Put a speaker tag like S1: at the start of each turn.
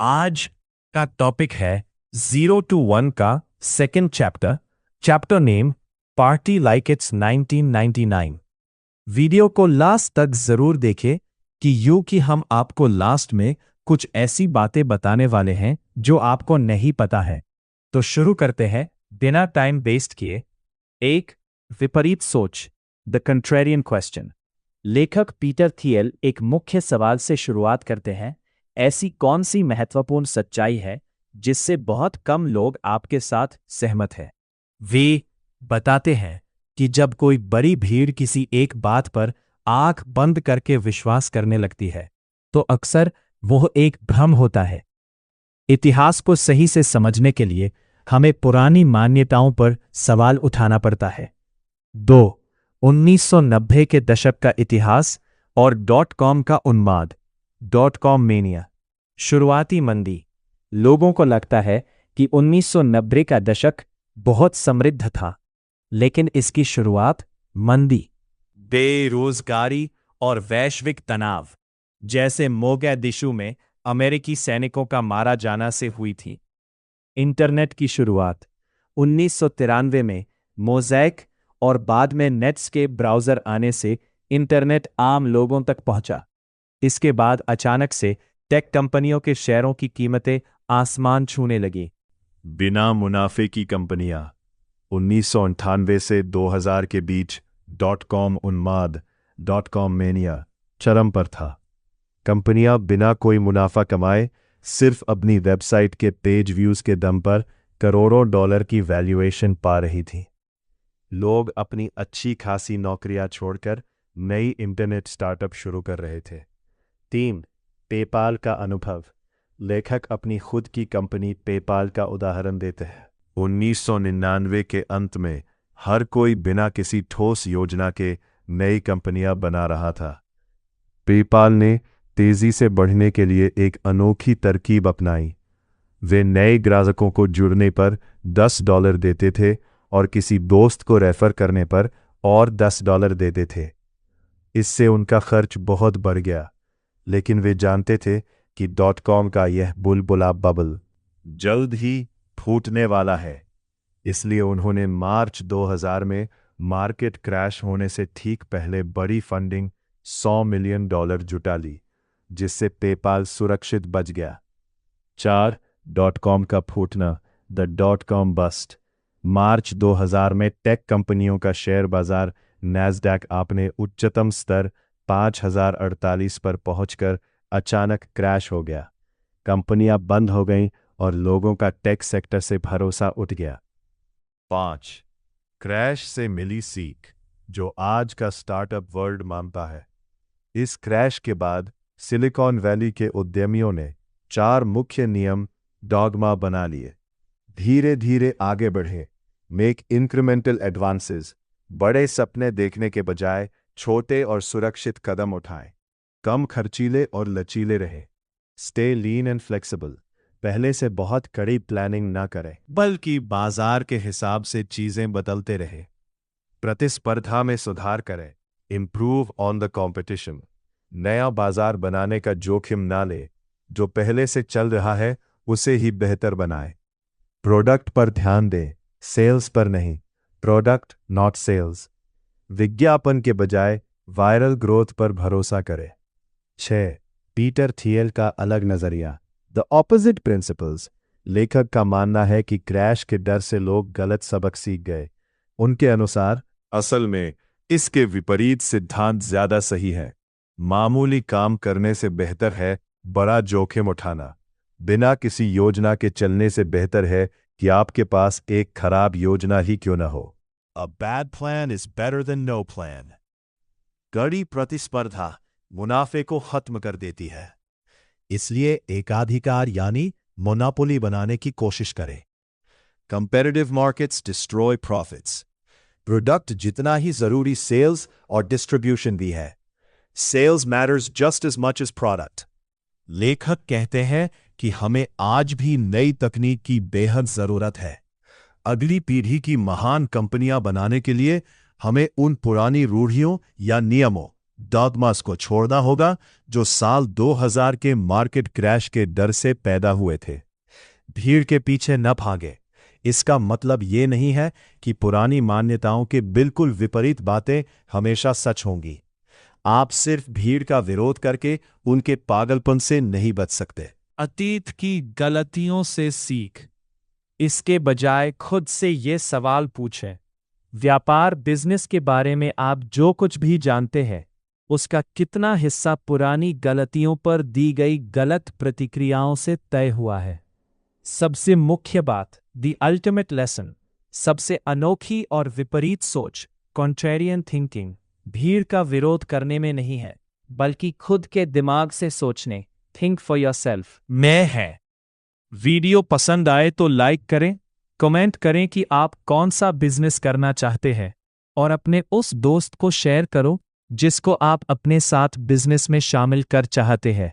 S1: आज का टॉपिक है 0 to 1 का second chapter. Chapter name party like it's 1999। Video को लास्ट तक जरूर देखें कि हम आपको लास्ट में कुछ ऐसी बातें बताने वाले हैं जो आपको नहीं पता है। तो शुरू करते हैं बिना टाइम वेस्ट किए। एक, विपरीत सोच, द कंट्रेरियन क्वेश्चन। लेखक पीटर थियल एक मुख्य सवाल से शुरुआत करते हैं। ऐसी कौन सी महत्वपूर्ण सच्चाई है जिससे बहुत कम लोग आपके साथ सहमत हैं? वे बताते हैं कि जब कोई बड़ी भीड़ किसी एक बात पर आंख बंद करके विश्वास करने लगती है तो अक्सर वह एक भ्रम होता है। इतिहास को सही से समझने के लिए हमें पुरानी मान्यताओं पर सवाल उठाना पड़ता है। 2. 1990 के दशक का इतिहास और .com का उन्माद, .com मेनिया। शुरुआती मंदी। लोगों को लगता है कि 1990 का दशक बहुत समृद्ध था, लेकिन इसकी शुरुआत मंदी, बेरोजगारी और वैश्विक तनाव जैसे मोगैदिशु में अमेरिकी सैनिकों का मारा जाना से हुई थी। इंटरनेट की शुरुआत 1993 में मोज़ैक और बाद में नेटस्केप ब्राउज़र आने से इंटरनेट आम लोगों तक पहुंचा। इसके बाद अचानक से टेक कंपनियों के शेयरों की कीमतें आसमान छूने लगी।
S2: बिना मुनाफे की कंपनियां। 1998 से 2000 के बीच .com उन्माद, .com मेनिया चरम पर था। कंपनियां बिना कोई मुनाफा कमाए सिर्फ अपनी वेबसाइट के पेज व्यूज के दम पर करोड़ों डॉलर की वैल्यूएशन पा रही थी। लोग अपनी अच्छी खासी नौकरियां छोड़कर नई इंटरनेट स्टार्टअप शुरू कर रहे थे। 3. पेपाल का अनुभव। लेखक अपनी खुद की कंपनी पेपाल का उदाहरण देते हैं। 1999 के अंत में हर कोई बिना किसी ठोस योजना के नई कंपनियां बना रहा था। पेपाल ने तेजी से बढ़ने के लिए एक अनोखी तरकीब अपनाई। वे नए ग्राहकों को जुड़ने पर $10 देते थे और किसी दोस्त को रेफर करने पर और $10 देते थे। इससे उनका खर्च बहुत बढ़ गया, लेकिन वे जानते थे कि .com का यह बुलबुला बबल जल्द ही फूटने वाला है। इसलिए उन्होंने मार्च 2000 में मार्केट क्रैश होने से ठीक पहले बड़ी फंडिंग $100 मिलियन जुटा ली, जिससे पेपाल सुरक्षित बच गया। 4. .com का फूटना, द .com बस्ट। मार्च 2000 में टेक कंपनियों का शेयर बाजार नैस्डैक अपने उच्चतम स्तर 5048 पर पहुंचकर अचानक क्रैश हो गया। कंपनियां बंद हो गईं और लोगों का टेक सेक्टर से भरोसा उठ गया। 5. क्रैश से मिली सीख, जो आज का स्टार्टअप वर्ल्ड मानता है। इस क्रैश के बाद सिलिकॉन वैली के उद्यमियों ने 4 मुख्य नियम डॉगमा बना लिए। धीरे धीरे आगे बढ़े, मेक इंक्रीमेंटल एडवांसेस, बड़े सपने देखने के बजाय छोटे और सुरक्षित कदम उठाएं, कम खर्चीले और लचीले रहे, स्टे लीन एंड फ्लेक्सिबल, पहले से बहुत कड़ी प्लानिंग ना करें, बल्कि बाजार के हिसाब से चीजें बदलते रहे, प्रतिस्पर्धा में सुधार करें, इम्प्रूव ऑन द कॉम्पिटिशन, नया बाजार बनाने का जोखिम ना ले, जो पहले से चल रहा है उसे ही बेहतर बनाए, प्रोडक्ट पर ध्यान दें, सेल्स पर नहीं, प्रोडक्ट नॉट सेल्स, विज्ञापन के बजाय वायरल ग्रोथ पर भरोसा करें। 6. पीटर थियल का अलग नजरिया, द ऑपोजिट प्रिंसिपल्स। लेखक का मानना है कि क्रैश के डर से लोग गलत सबक सीख गए। उनके अनुसार असल में इसके विपरीत सिद्धांत ज्यादा सही है। मामूली काम करने से बेहतर है बड़ा जोखिम उठाना। बिना किसी योजना के चलने से बेहतर है कि आपके पास एक खराब योजना ही क्यों न हो। A bad plan is better than no plan. कड़ी प्रतिस्पर्धा मुनाफे को खत्म कर देती है, इसलिए एकाधिकार यानी मोनोपोली बनाने की कोशिश करें। Competitive markets destroy profits. Product जितना ही जरूरी सेल्स और डिस्ट्रीब्यूशन भी है। Sales matters just as much as product. लेखक कहते हैं कि हमें आज भी नई तकनीक की बेहद जरूरत है। अगली पीढ़ी की महान कंपनियां बनाने के लिए हमें उन पुरानी रूढ़ियों या नियमों डॉगमास को छोड़ना होगा जो साल 2000 के मार्केट क्रैश के डर से पैदा हुए थे।
S1: भीड़ के पीछे न भागे।
S2: इसका मतलब ये नहीं है कि पुरानी मान्यताओं के बिल्कुल विपरीत बातें हमेशा सच होंगी। आप सिर्फ भीड़ का विरोध करके उनके पागलपन से नहीं बच सकते।
S1: अतीत की गलतियों से सीख। इसके बजाय खुद से ये सवाल पूछें, व्यापार बिजनेस के बारे में आप जो कुछ भी जानते हैं उसका कितना हिस्सा पुरानी गलतियों पर दी गई गलत प्रतिक्रियाओं से तय हुआ है। सबसे मुख्य बात, द अल्टीमेट लेसन, सबसे अनोखी और विपरीत सोच, कॉन्ट्रेरियन थिंकिंग, भीड़ का विरोध करने में नहीं है बल्कि खुद के दिमाग से सोचने, थिंक फॉर योरसेल्फ में है। वीडियो पसंद आए तो लाइक करें, कमेंट करें कि आप कौन सा बिजनेस करना चाहते हैं और अपने उस दोस्त को शेयर करो जिसको आप अपने साथ बिजनेस में शामिल कर चाहते हैं।